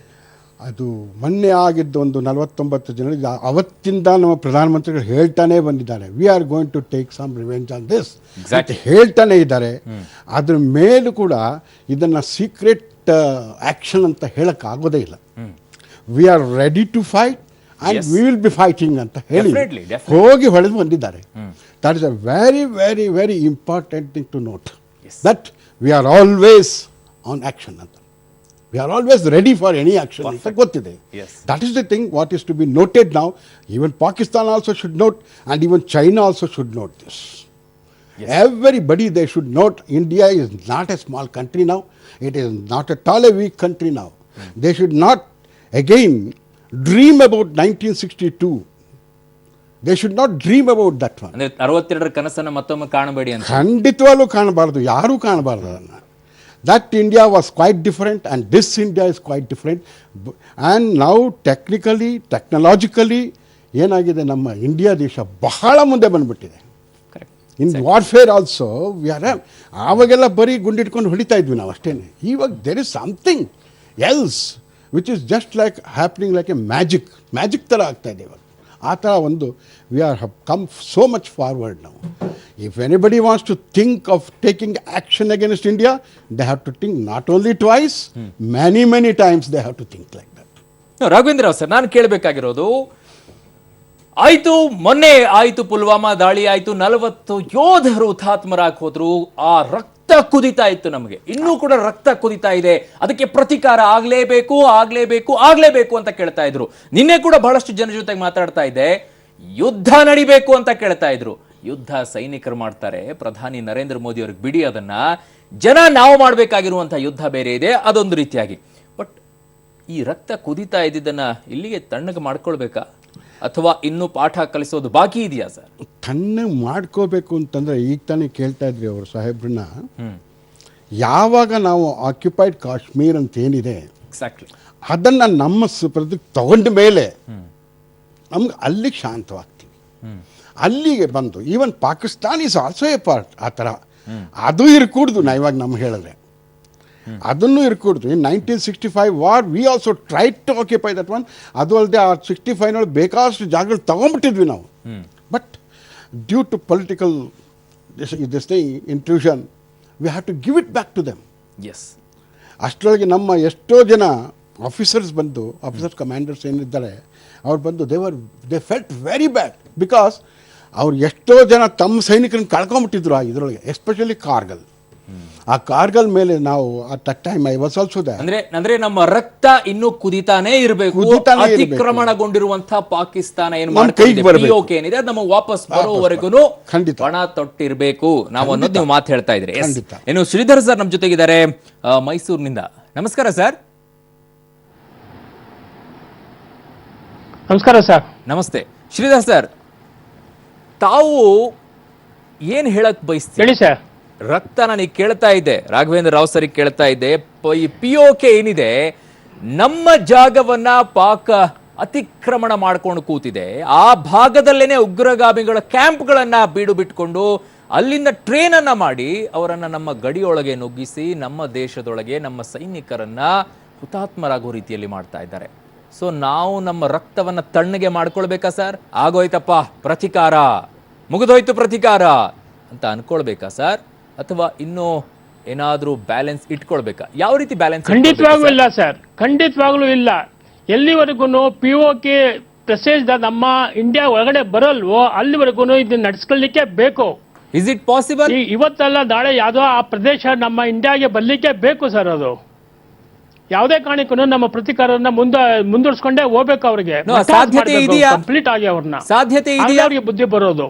ಅದು ಮೊನ್ನೆ ಆಗಿದ್ದು ಒಂದು 49 ಜನ, ಅವತ್ತಿಂದ ನಮ್ಮ ಪ್ರಧಾನಮಂತ್ರಿಗಳು ಹೇಳ್ತಾನೆ ಬಂದಿದ್ದಾರೆ, we are going to take some revenge on this ಹೇಳ್ತಾನೆ ಇದ್ದಾರೆ. ಅದ್ರ ಮೇಲೂ ಕೂಡ ಇದನ್ನು ಸೀಕ್ರೆಟ್ ಆ್ಯಕ್ಷನ್ ಅಂತ ಹೇಳೋಕ್ಕಾಗೋದೇ ಇಲ್ಲ. We are ready to fight and we will be fighting ಅಂತ ಹೇಳಿ ಹೋಗಿ ಹೊಡೆದು ಬಂದಿದ್ದಾರೆ. That is a very, very, very important thing to note. That we are always on action ಅಂತ. We are always ready for any action ಅಂತ ಗೊತ್ತಿದೆ. That is the thing what is to be noted now. Even Pakistan also should note, and even China also should note this. Everybody, they should note India is not a small country now. It is not at all a weak country now. They should not again dream about 1962. They should not dream about that one. ಅಂದ್ರೆ 62ರ ಕನಸನ್ನು ಮತ್ತೊಮ್ಮೆ ಕಾಣಬೇಡಿ ಅಂತ. ಖಂಡಿತವಾಗ್ಲೂ ಕಾಣಬಾರ್ದು, ಯಾರೂ ಕಾಣಬಾರ್ದು ಅದನ್ನು. That India was quite different and this India is quite different. And now technically, technologically ಏನಾಗಿದೆ, ನಮ್ಮ ಇಂಡಿಯಾ ದೇಶ ಬಹಳ ಮುಂದೆ ಬಂದುಬಿಟ್ಟಿದೆ. In warfare also we are. ಆವಾಗೆಲ್ಲ ಬರೀ ಗುಂಡಿಟ್ಕೊಂಡು ಹೊಡಿತಾ ಇದ್ವಿ ನಾವು ಅಷ್ಟೇ. ಇವಾಗ there is something else which is just like happening like a magic ಥರ ಆಗ್ತಾ ಇದೆ ಇವಾಗ. ಆ ಥರ ಒಂದು we are have come so much forward ನಾವು. If anybody wants to think of taking action against India, they have to think not only twice, many times they have to think like that. Raghavendra Rao sir, ನಾನು ಕೇಳಬೇಕಾಗಿರೋದು, ಆಯ್ತು ಮೊನ್ನೆ ಆಯ್ತು ಪುಲ್ವಾಮಾ ದಾಳಿ ಆಯ್ತು, 40 ಯೋಧರು ಹುತಾತ್ಮರಾಗಿ ಹೋದ್ರು, ಆ ರಕ್ತ ಕುದಿತಾ ಇತ್ತು ನಮಗೆ, ಇನ್ನೂ ಕೂಡ ರಕ್ತ ಕುದಿತಾ ಇದೆ, ಅದಕ್ಕೆ ಪ್ರತಿಕಾರ ಆಗ್ಲೇಬೇಕು ಅಂತ ಕೇಳ್ತಾ ಇದ್ರು. ನಿನ್ನೆ ಕೂಡ ಬಹಳಷ್ಟು ಜನರ ಜೊತೆಗೆ ಮಾತಾಡ್ತಾ ಇದ್ದೆ, ಯುದ್ಧ ನಡಿಬೇಕು ಅಂತ ಕೇಳ್ತಾ ಇದ್ರು. ಯುದ್ಧ ಸೈನಿಕರು ಮಾಡ್ತಾರೆ, ಪ್ರಧಾನಿ ನರೇಂದ್ರ ಮೋದಿ ಅವ್ರಿಗೆ ಬಿಡಿ ಅದನ್ನ, ಜನ ನಾವು ಮಾಡಬೇಕಾಗಿರುವಂತಹ ಯುದ್ಧ ಬೇರೆ ಇದೆ, ಅದೊಂದು ರೀತಿಯಾಗಿ. ಬಟ್ ಈ ರಕ್ತ ಕುದಿತಾ ಇದ್ದಿದ್ದನ್ನ ಇಲ್ಲಿಗೆ ತಣ್ಣಗೆ ಮಾಡ್ಕೊಳ್ಬೇಕಾ, ಅಥವಾ ಇನ್ನೂ ಪಾಠ ಕಲಿಸೋದು ಬಾಕಿ ಇದೆಯಾ ಸರ್? ತಣ್ಣಗೆ ಮಾಡ್ಕೋಬೇಕು ಅಂತಂದ್ರೆ, ಈಗ ತಾನೇ ಕೇಳ್ತಾ ಇದ್ರಿ ಅವರು ಸಾಹೇಬ್ರನ್ನ, ಯಾವಾಗ ನಾವು ಆಕ್ಯುಪೈಡ್ ಕಾಶ್ಮೀರ್ ಅಂತ ಏನಿದೆ ಎಕ್ಸಾಕ್ಟ್ಲಿ ಅದನ್ನ ನಮ್ಮ ತಗೊಂಡ ಮೇಲೆ ನಮ್ಗೆ ಅಲ್ಲಿಗೆ ಶಾಂತವಾಗ್ತೀವಿ. ಅಲ್ಲಿಗೆ ಬಂದು even Pakistan is also a part, ಆ ಥರ ಅದು ಇರ್ಕೂಡ್ದು. ನಾ ಇವಾಗ ನಮ್ಗೆ ಹೇಳಿದ್ರೆ ಅದನ್ನು ಇರ್ಕೂಡ್ದು. In 1965 war we also tried to occupy that one. ಅದು ಅಲ್ಲದೆ ಆ 65 ಬೇಕಾದಷ್ಟು ಜಾಗಗಳು ತಗೊಂಡ್ಬಿಟ್ಟಿದ್ವಿ ನಾವು. But due to political this thing intrusion we have to give it back to them. Yes, ಅಷ್ಟರೊಳಗೆ ನಮ್ಮ ಎಷ್ಟೋ ಜನ ಆಫೀಸರ್ಸ್ ಬಂದು, ಆಫೀಸರ್ ಕಮಾಂಡರ್ಸ್ ಏನಿದ್ದಾರೆ ಅವ್ರು ಬಂದು they felt very bad, because ಅವ್ರು ಎಷ್ಟೋ ಜನ ತಮ್ಮ ಸೈನಿಕರನ್ನು ಕಳ್ಕೊಂಬಿಟ್ಟಿದ್ರು ಆ ಇದರೊಳಗೆ, ಎಸ್ಪೆಷಲಿ ಕಾರ್ಗಲ್. ಆ ಕಾರ್ಗಲ್ ಮೇಲೆ ನಾವು at a time I was also there. ಅಂದ್ರೆ ನಮ್ಮ ರಕ್ತ ಇನ್ನೂ ಕುದಿತಾನೇ ಇರಬೇಕು. ಅತಿಕ್ರಮಣಗೊಂಡಿರುವಂತಹ ಪಾಕಿಸ್ತಾನ ಏನಿದೆ ಅದು ನಮಗೆ ವಾಪಸ್ ಬರೋವರೆಗೂ ಪಣ ತೊಟ್ಟಿರ್ಬೇಕು ನಾವು ಅನ್ನೋದು ನೀವು ಮಾತು ಹೇಳ್ತಾ ಇದ್ರಿ. ಏನು ಶ್ರೀಧರ್ ಸರ್ ನಮ್ಮ ಜೊತೆಗಿದ್ದಾರೆ ಮೈಸೂರಿನಿಂದ. ನಮಸ್ಕಾರ ಸರ್. ನಮಸ್ಕಾರ ಸರ್. ನಮಸ್ತೆ ಶ್ರೀಧರ್ ಸರ್, ತಾವು ಏನ್ ಹೇಳಕ್ ಬಯಸ್ತೀರಿ? ಹೇಳಿ ಸರ್. ರಕ್ತ ನನಗೆ ಕೇಳ್ತಾ ಇದ್ದೆ, ರಾಘವೇಂದ್ರ ರಾವ್ ಸರಿಗೆ ಕೇಳ್ತಾ ಇದ್ದೆ, ಈ POK ಏನಿದೆ ನಮ್ಮ ಜಾಗವನ್ನ ಪಾಕ್ ಅತಿಕ್ರಮಣ ಮಾಡ್ಕೊಂಡು ಕೂತಿದೆ, ಆ ಭಾಗದಲ್ಲೇನೆ ಉಗ್ರಗಾಮಿಗಳ ಕ್ಯಾಂಪ್ಗಳನ್ನ ಬೀಡು ಬಿಟ್ಕೊಂಡು ಅಲ್ಲಿಂದ ಟ್ರೇನ್ ಅನ್ನ ಮಾಡಿ ಅವರನ್ನ ನಮ್ಮ ಗಡಿಯೊಳಗೆ ನುಗ್ಗಿಸಿ ನಮ್ಮ ದೇಶದೊಳಗೆ ನಮ್ಮ ಸೈನಿಕರನ್ನ ಹುತಾತ್ಮರಾಗೋ ರೀತಿಯಲ್ಲಿ ಮಾಡ್ತಾ ಇದ್ದಾರೆ. ಸೊ ನಾವು ನಮ್ಮ ರಕ್ತವನ್ನ ತಣ್ಣಗೆ ಮಾಡ್ಕೊಳ್ಬೇಕಾ ಸರ್? ಆಗೋಯ್ತಪ್ಪ ಪ್ರತಿಕಾರ, ಮುಗಿದೋಯ್ತು ಪ್ರತಿಕಾರ ಅಂತ ಅನ್ಕೊಳ್ಬೇಕಾ ಸರ್, ಅಥವಾ ಇನ್ನೂ ಏನಾದ್ರೂ ಬ್ಯಾಲೆನ್ಸ್ ಇಟ್ಕೊಳ್ಬೇಕಾ? ಯಾವ ರೀತಿ ಬ್ಯಾಲೆನ್ಸ್? ಖಂಡಿತವಾಗ್ಲೂ ಇಲ್ಲ ಸರ್, ಖಂಡಿತವಾಗ್ಲೂ ಇಲ್ಲ. ಎಲ್ಲಿವರೆಗೂ POK ಪ್ರೆಸೇಜ್ ನಮ್ಮ ಇಂಡಿಯಾ ಒಳಗಡೆ ಬರಲ್ವೋ ಅಲ್ಲಿವರೆಗೂ ಇದನ್ನ ನಡೆಸ್ಕೊಳ್ಳಿಕ್ಕೆ ಬೇಕು. Is it possible? ಇವತ್ತಲ್ಲ ನಾಳೆ ಯಾವುದೋ ಆ ಪ್ರದೇಶ ನಮ್ಮ ಇಂಡಿಯಾಗೆ ಬರ್ಲಿಕ್ಕೆ ಬೇಕು ಸರ್. ಅದು ಯಾವುದೇ ಕಾರಣಕ್ಕೂ ನಮ್ಮ ಪ್ರತಿಕಾರನ ಮುಂದುವರ್ಸ್ಕೊಂಡೇ ಹೋಗ್ಬೇಕು. ಅವ್ರಿಗೆ ಸಾಧ್ಯತೆ ಇದೆಯಾ? ಕಂಪ್ಲೀಟ್ ಆಗಿ ಅವ್ರನ್ನ ಸಾಧ್ಯತೆ ಇದೆಯಾ? ಅವ್ರಿಗೆ ಬುದ್ಧಿ ಬರೋದು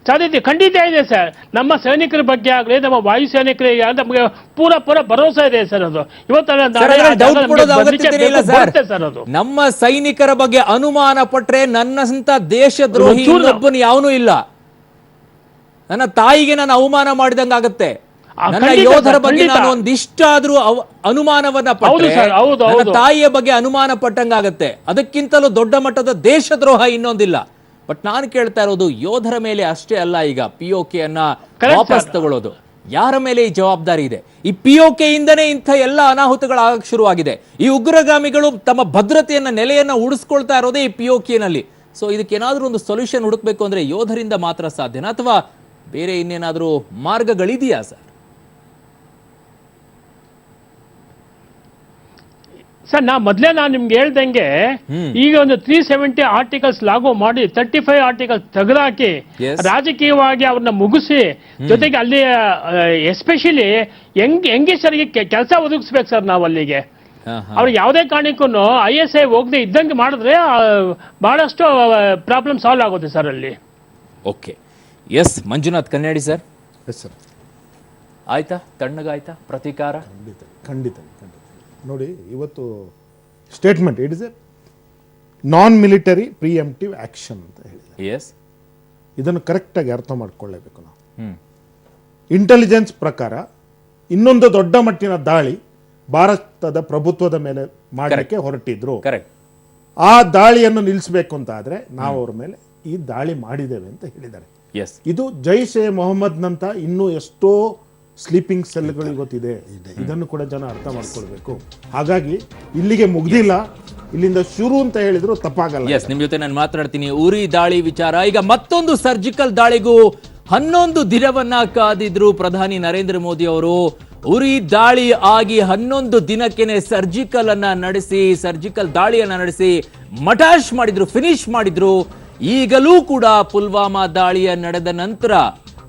ಸಾಧ್ಯತೆ ಖಂಡಿತ ಇದೆ ಸರ್. ನಮ್ಮ ಸೈನಿಕರ ಬಗ್ಗೆ ಆಗಲಿ, ನಮ್ಮ ವಾಯು ಸೈನಿಕರಿಗೆ ನಮಗೆ ಪೂರ ಭರವಸೆ ಇದೆ ಸರ್. ಅದು ಇವತ್ತಲ್ಲ ಸರ್. ಅದು ನಮ್ಮ ಸೈನಿಕರ ಬಗ್ಗೆ ಅನುಮಾನ ಪಟ್ರೆ ನನ್ನಂತ ದೇಶದ್ರೋಹಿ ಇನ್ನೊಬ್ಬನು ಯಾವನೂ ಇಲ್ಲ. ನನ್ನ ತಾಯಿಗೆ ನಾನು ಅವಮಾನ ಮಾಡಿದಂಗಾಗತ್ತೆ. ನನ್ನ ಯೋಧರ ಬಗ್ಗೆ ನಾನು ಒಂದಿಷ್ಟಾದ್ರೂ ಅನುಮಾನವನ್ನ ಪಟ್ಟರೆ ನನ್ನ ತಾಯಿಯ ಬಗ್ಗೆ ಅನುಮಾನ ಪಟ್ಟಂಗಾಗತ್ತೆ. ಅದಕ್ಕಿಂತಲೂ ದೊಡ್ಡ ಮಟ್ಟದ ದೇಶದ್ರೋಹ ಇನ್ನೊಂದಿಲ್ಲ. ಬಟ್ ನಾನು ಕೇಳ್ತಾ ಇರೋದು ಯೋಧರ ಮೇಲೆ ಅಷ್ಟೇ ಅಲ್ಲ. ಈಗ POK ಅನ್ನ ವಾಪಸ್ ತಗೊಳ್ಳೋದು ಯಾರ ಮೇಲೆ ಈ ಜವಾಬ್ದಾರಿ ಇದೆ? ಈ POK ಇಂದನೇ ಇಂಥ ಎಲ್ಲ ಅನಾಹುತಗಳಾಗಕ್ಕೆ ಶುರುವಾಗಿದೆ. ಈ ಉಗ್ರಗಾಮಿಗಳು ತಮ್ಮ ಭದ್ರತೆಯನ್ನ ನೆಲೆಯನ್ನ ಉಳಿಸ್ಕೊಳ್ತಾ ಇರೋದೇ ಈ POK ನಲ್ಲಿ. ಸೊ ಇದಕ್ಕೇನಾದ್ರೂ ಒಂದು ಸೊಲ್ಯೂಷನ್ ಹುಡುಕ್ಬೇಕು ಅಂದ್ರೆ ಯೋಧರಿಂದ ಮಾತ್ರ ಸಾಧ್ಯನಾ, ಅಥವಾ ಬೇರೆ ಇನ್ನೇನಾದ್ರೂ ಮಾರ್ಗಗಳಿದೆಯಾ ಸರ್? ಸರ್, ನಾನು ನಿಮ್ಗೆ ಹೇಳ್ದಂಗೆ ಈಗ ಒಂದು 370 ಆರ್ಟಿಕಲ್ಸ್ ಲಾಗು ಮಾಡಿ 35 ಆರ್ಟಿಕಲ್ಸ್ ತೆಗೆದಾಕಿ ರಾಜಕೀಯವಾಗಿ ಅವ್ರನ್ನ ಮುಗಿಸಿ, ಜೊತೆಗೆ ಅಲ್ಲಿ ಎಸ್ಪೆಷಲಿ ಯಂಗೇಶ್ವರಿಗೆ ಕೆಲಸ ಒದಗಿಸ್ಬೇಕು ಸರ್. ನಾವು ಅಲ್ಲಿಗೆ ಅವ್ರಿಗೆ ಯಾವುದೇ ಕಾರಣಕ್ಕೂ ISI ಹೋಗದೆ ಇದ್ದಂಗೆ ಮಾಡಿದ್ರೆ ಬಹಳಷ್ಟು ಪ್ರಾಬ್ಲಮ್ ಸಾಲ್ವ್ ಆಗುತ್ತೆ ಸರ್ ಅಲ್ಲಿ. ಓಕೆ, ಎಸ್ ಮಂಜುನಾಥ್ ಕನ್ನಡಿ ಸರ್. Yes sir. ಆಯ್ತಾ, ತಣ್ಣಗಾಯ್ತಾ ಪ್ರತಿಕಾರ? ಖಂಡಿತ ನೋಡಿ, ಇವತ್ತು statement it is a non military preemptive action ಅಂತ ಹೇಳಿದೆ. ಎಸ್, ಇದನ್ನು ಕರೆಕ್ಟಾಗಿ ಅರ್ಥ ಮಾಡ್ಕೊಳ್ಳೇಬೇಕು ನಾವು. ಇಂಟೆಲಿಜೆನ್ಸ್ ಪ್ರಕಾರ ಇನ್ನೊಂದು ದೊಡ್ಡ ಮಟ್ಟಿನ ದಾಳಿ ಭಾರತದ ಪ್ರಭುತ್ವದ ಮೇಲೆ ಮಾಡಲಿಕ್ಕೆ ಹೊರಟಿದ್ರು. ಕರೆಕ್ಟ್. ಆ ದಾಳಿಯನ್ನು ನಿಲ್ಲಿಸಬೇಕು ಅಂತ ಆದ್ರೆ ನಾವು ಅವ್ರ ಮೇಲೆ ಈ ದಾಳಿ ಮಾಡಿದ್ದೇವೆ ಅಂತ ಹೇಳಿದ್ದಾರೆ. ಇದು ಜೈಷ್ ಎ ಮೊಹಮ್ಮದ್ನಂತ ಇನ್ನೂ ಎಷ್ಟೋ ಸ್ಲೀಪಿಂಗ್ ಸೆಲ್ಗಳು ಇವತ್ತಿದೆ. ಇದನ್ನು ಕೂಡ ಜನ ಅರ್ಥ ಮಾಡ್ಕೊಳ್ಬೇಕು. ಹಾಗಾಗಿ ಇಲ್ಲಿಗೆ ಮುಗ್ದಿಲ್ಲ. ಇಲ್ಲಿಂದ ಶುರು ಅಂತ ಹೇಳಿದ್ರು ತಪ್ಪಾಗಲ್ಲ. ಎಸ್, ನಿಮ್ ಜೊತೆ ನಾನು ಮಾತನಾಡ್ತೀನಿ ಉರಿ ದಾಳಿ ವಿಚಾರ. ಈಗ ಮತ್ತೊಂದು ಸರ್ಜಿಕಲ್ ದಾಳಿಗೂ 11 ದಿನವನ್ನ ಕಾದಿದ್ರು ಪ್ರಧಾನಿ ನರೇಂದ್ರ ಮೋದಿ ಅವರು. ಉರಿ ದಾಳಿ ಆಗಿ 11 ದಿನಕ್ಕೇನೆ ಸರ್ಜಿಕಲ್ ದಾಳಿಯನ್ನ ನಡೆಸಿ ಮಟಾಶ್ ಮಾಡಿದ್ರು, ಫಿನಿಶ್ ಮಾಡಿದ್ರು. ಈಗಲೂ ಕೂಡ ಪುಲ್ವಾಮಾ ದಾಳಿಯ ನಡೆದ ನಂತರ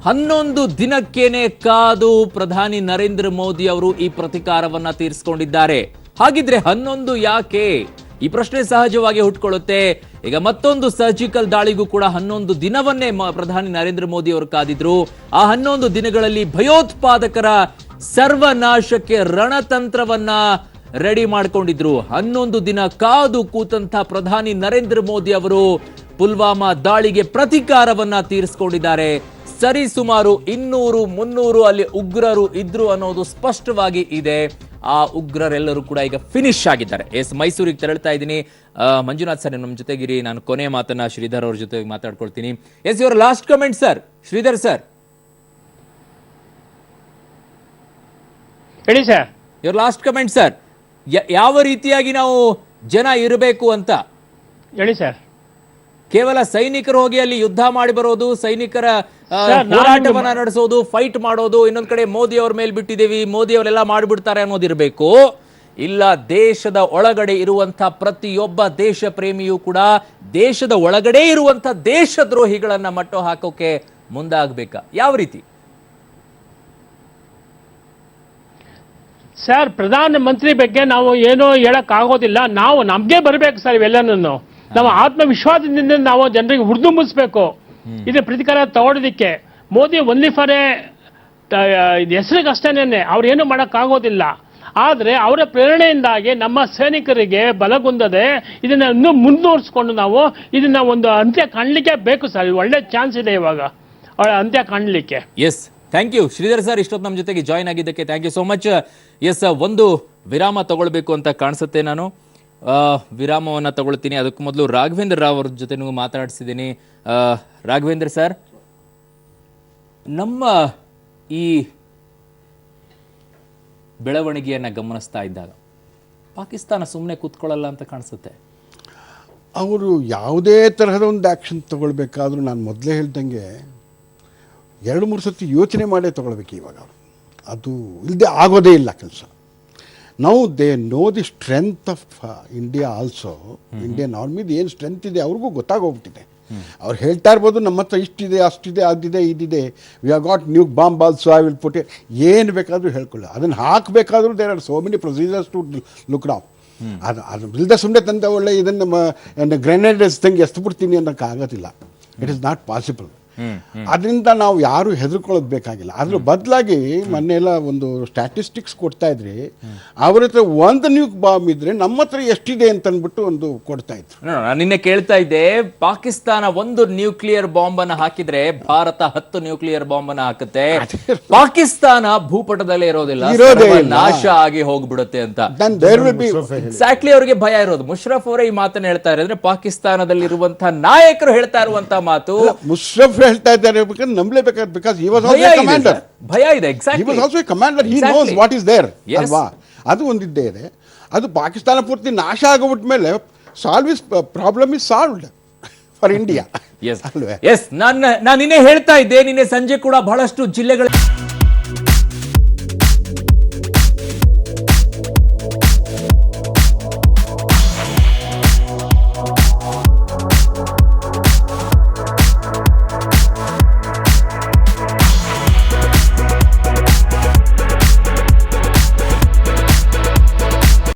11 ದಿನಕ್ಕೇನೆ ಕಾದು ಪ್ರಧಾನಿ ನರೇಂದ್ರ ಮೋದಿ ಅವರು ಈ ಪ್ರತಿಕಾರವನ್ನ ತೀರಿಸಿಕೊಂಡಿದ್ದಾರೆ. ಹಾಗಿದ್ರೆ 11 ಯಾಕೆ? ಈ ಪ್ರಶ್ನೆ ಸಹಜವಾಗಿ ಹುಟ್ಕೊಳ್ಳುತ್ತೆ. ಈಗ ಮತ್ತೊಂದು ಸರ್ಜಿಕಲ್ ದಾಳಿಗೂ ಕೂಡ 11 ದಿನವನ್ನೇ ಪ್ರಧಾನಿ ನರೇಂದ್ರ ಮೋದಿ ಅವರು ಕಾದಿದ್ರು. ಆ 11 ದಿನಗಳಲ್ಲಿ ಭಯೋತ್ಪಾದಕರ ಸರ್ವನಾಶಕ್ಕೆ ರಣತಂತ್ರವನ್ನ ರೆಡಿ ಮಾಡ್ಕೊಂಡಿದ್ರು. 11 ದಿನ ಕಾದು ಕೂತಂತ ಪ್ರಧಾನಿ ನರೇಂದ್ರ ಮೋದಿ ಅವರು ಪುಲ್ವಾಮಾ ದಾಳಿಗೆ ಪ್ರತಿಕಾರವನ್ನ ತೀರಿಸಿಕೊಂಡಿದ್ದಾರೆ. ಸರಿ ಸುಮಾರು 200-300 ಅಲ್ಲಿ ಉಗ್ರರು ಇದ್ರು ಅನ್ನೋದು ಸ್ಪಷ್ಟವಾಗಿ ಇದೆ. ಆ ಉಗ್ರರೆಲ್ಲರೂ ಕೂಡ ಈಗ ಫಿನಿಶ್ ಆಗಿದ್ದಾರೆ. ಎಸ್, ಮೈಸೂರಿಗೆ ತೆರಳ್ತಾ ಇದ್ದೀನಿ. ಮಂಜುನಾಥ್ ಸರ್ ನಮ್ಮ ಜೊತೆಗಿರಿ. ನಾನು ಕೊನೆ ಮಾತನ್ನ ಶ್ರೀಧರ್ ಅವ್ರ ಜೊತೆ ಮಾತಾಡ್ಕೊಳ್ತೀನಿ. Yes, your last comment sir. Sridhar sir, ಹೇಳಿ sir. Your last comment sir. ಯಾವ ರೀತಿಯಾಗಿ ನಾವು ಜನ ಇರಬೇಕು ಅಂತ ಹೇಳಿ ಸರ್. ಕೇವಲ ಸೈನಿಕರು ಹೋಗಿ ಅಲ್ಲಿ ಯುದ್ಧ ಮಾಡಿ ಬರೋದು, ಸೈನಿಕರ ಹೋರಾಟವನ್ನ ನಡೆಸೋದು, ಫೈಟ್ ಮಾಡೋದು, ಇನ್ನೊಂದ್ ಕಡೆ ಮೋದಿ ಅವ್ರ ಮೇಲೆ ಬಿಟ್ಟಿದ್ದೀವಿ, ಮೋದಿ ಅವರೆಲ್ಲ ಮಾಡಿಬಿಡ್ತಾರೆ ಅನ್ನೋದಿರಬೇಕು. ಇಲ್ಲ, ದೇಶದ ಒಳಗಡೆ ಇರುವಂತ ಪ್ರತಿಯೊಬ್ಬ ದೇಶ ಪ್ರೇಮಿಯೂ ಕೂಡ ದೇಶದ ಒಳಗಡೆ ಇರುವಂತ ದೇಶದ್ರೋಹಿಗಳನ್ನ ಮಟ್ಟ ಹಾಕೋಕೆ ಮುಂದಾಗಬೇಕಾ? ಯಾವ ರೀತಿ ಸರ್? ಪ್ರಧಾನ ಮಂತ್ರಿ ಬಗ್ಗೆ ನಾವು ಏನೋ ಹೇಳಕ್ ಆಗೋದಿಲ್ಲ. ನಾವು ನಮ್ಗೆ ಬರ್ಬೇಕು ಸರ್ ಇವೆಲ್ಲನೂ. ನಮ್ಮ ಆತ್ಮವಿಶ್ವಾಸದಿಂದ ನಾವು ಜನರಿಗೆ ಹುರಿದುಂಬಿಸ್ಬೇಕು ಇದು ಪ್ರತಿಕಾರ ತಗೊಳ್ಳೋದಿಕ್ಕೆ. ಮೋದಿ ಒನ್ಲಿ ಫಾರ್ ಹೆಸರಿಗಷ್ಟೇನೆ ಅವ್ರೇನು ಮಾಡೋಕ್ಕಾಗೋದಿಲ್ಲ. ಆದರೆ ಅವರ ಪ್ರೇರಣೆಯಿಂದಾಗಿ ನಮ್ಮ ಸೈನಿಕರಿಗೆ ಬಲಗುಂದದೆ ಇದನ್ನ ಇನ್ನೂ ಮುಂದುವರಿಸ್ಕೊಂಡು ನಾವು ಇದನ್ನ ಒಂದು ಅಂತ್ಯ ಕಾಣಲಿಕ್ಕೆ ಬೇಕು ಸರ್. ಒಳ್ಳೆ ಚಾನ್ಸ್ ಇದೆ ಇವಾಗ ಅಂತ್ಯ ಕಾಣಲಿಕ್ಕೆ. Yes, thank you Sridhar sir. ಇಷ್ಟೊತ್ತು ನಮ್ಮ ಜೊತೆಗೆ ಜಾಯ್ನ್ ಆಗಿದ್ದಕ್ಕೆ thank you so much. Yes, ಒಂದು ವಿರಾಮ ತಗೊಳ್ಬೇಕು ಅಂತ ಕಾಣಿಸುತ್ತೆ. ನಾನು ವಿರಾಮವನ್ನು ತಗೊಳ್ತೀನಿ. ಅದಕ್ಕೂ ಮೊದಲು ರಾಘವೇಂದ್ರ ರಾವ್ ಅವ್ರ ಜೊತೆ ಮಾತಾಡಿಸಿದ್ದೀನಿ. ರಾಘವೇಂದ್ರ ಸರ್, ನಮ್ಮ ಈ ಬೆಳವಣಿಗೆಯನ್ನು ಗಮನಿಸ್ತಾ ಇದ್ದಾಗ ಪಾಕಿಸ್ತಾನ ಸುಮ್ಮನೆ ಕೂತ್ಕೊಳ್ಳಲ್ಲ ಅಂತ ಕಾಣಿಸುತ್ತೆ. ಅವರು ಯಾವುದೇ ತರಹದ ಒಂದು ಆ್ಯಕ್ಷನ್ ತೊಗೊಳ್ಬೇಕಾದ್ರೂ ನಾನು ಮೊದಲೇ ಹೇಳ್ದಂಗೆ 2-3 ಸತಿ ಯೋಚನೆ ಮಾಡೇ ತೊಗೊಳ್ಬೇಕು. ಇವಾಗ ಅದು ಇಲ್ಲದೆ ಆಗೋದೇ ಇಲ್ಲ ಕೆಲಸ. ನಾವು they know the strength of India also. Indian ಆರ್ಮಿದು ಏನು ಸ್ಟ್ರೆಂತ್ ಇದೆ ಅವ್ರಿಗೂ ಗೊತ್ತಾಗೋಗ್ಬಿಟ್ಟಿದೆ. ಅವ್ರು ಹೇಳ್ತಾ ಇರ್ಬೋದು ನಮ್ಮ ಹತ್ರ ಇಷ್ಟಿದೆ, ಅಷ್ಟಿದೆ, ಅದಿದೆ, ಇದಿದೆ, we have got new bomb also, I will put it. ಏನು ಬೇಕಾದರೂ ಹೇಳ್ಕೊಳ್ಳಿ. ಅದನ್ನು ಹಾಕಬೇಕಾದ್ರೂ there are so many procedures to look down. ಅದು ಇಲ್ಲದೆ ಸುಮ್ಮನೆ ತಂದ ಒಳ್ಳೆ ಇದನ್ನು ಗ್ರೆನೇಡರ್ಸ್ ತಂಗೆ ಎಸ್ತು ಬಿಡ್ತೀನಿ ಅನ್ನೋಕ್ಕಾಗೋದಿಲ್ಲ. It is not possible. ಅದರಿಂದ ನಾವು ಯಾರು ಹೆದರ್ಕೊಳ್ಳೋದು ಬೇಕಾಗಿಲ್ಲ. ಅದ್ರ ಬದಲಾಗಿ ಮೊನ್ನೆಲ್ಲ ಒಂದು ಸ್ಟ್ಯಾಟಿಸ್ಟಿಕ್ಸ್ ಕೊಡ್ತಾ ಇದ್ರಿ, ಅವ್ರ ಹತ್ರ 1 ನ್ಯೂಕ್ ಬಾಂಬ್ ಇದ್ರೆ ನಮ್ಮ ಹತ್ರ ಎಷ್ಟಿದೆ ಅಂತ ಅಂದ್ಬಿಟ್ಟು ಒಂದು ಕೊಡ್ತಾ ಇದ್ರು. ನಾನು ನಿನ್ನೆ ಕೇಳ್ತಾ ಇದ್ದೆ, ಪಾಕಿಸ್ತಾನ 1 ನ್ಯೂಕ್ಲಿಯರ್ ಬಾಂಬ್ ಅನ್ನ ಹಾಕಿದ್ರೆ ಭಾರತ 10 ನ್ಯೂಕ್ಲಿಯರ್ ಬಾಂಬ್ ಅನ್ನ ಹಾಕುತ್ತೆ. ಪಾಕಿಸ್ತಾನ ಭೂಪಟದಲ್ಲೇ ಇರೋದಿಲ್ಲ, ನಾಶ ಆಗಿ ಹೋಗ್ಬಿಡುತ್ತೆ ಅಂತ. ಎಕ್ಸಾಕ್ಟ್ಲಿ ಅವರಿಗೆ ಭಯ ಇರೋದು. ಮುಷರಫ್ ಅವರೇ ಈ ಮಾತನ್ನ ಹೇಳ್ತಾ ಇದ್ದಾರೆ. ಪಾಕಿಸ್ತಾನದಲ್ಲಿರುವಂತಹ ನಾಯಕರು ಹೇಳ್ತಾ ಇರುವಂತಹ ಮಾತು ಮುಷರಫ್ ಹೇಳ್ತಾ ಇದ್ದಾರೆ ಬೇಕಾದ್ರೆ ನಂಬಲೇಬೇಕಾದ್ರೆ, because he was also a commander. ಭಯ ಇದೆ. Exactly, he was also a commander. He knows what is there. ಅಲ್ವಾ? ಅದು ಒಂದಿದ್ದೇ ಇದೆ. ಅದು ಪಾಕಿಸ್ತಾನ ಪೂರ್ತಿ ನಾಶ ಆಗೋಬಿಟ್ಟ ಮೇಲೆ problem is solved for India. Yes, ನಾನು ನಿನ್ನೆ ಹೇಳ್ತಾ ಇದ್ದೆ, ನಿನ್ನೆ ಸಂಜೆ ಕೂಡ ಬಹಳಷ್ಟು ಜಿಲ್ಲೆಗಳ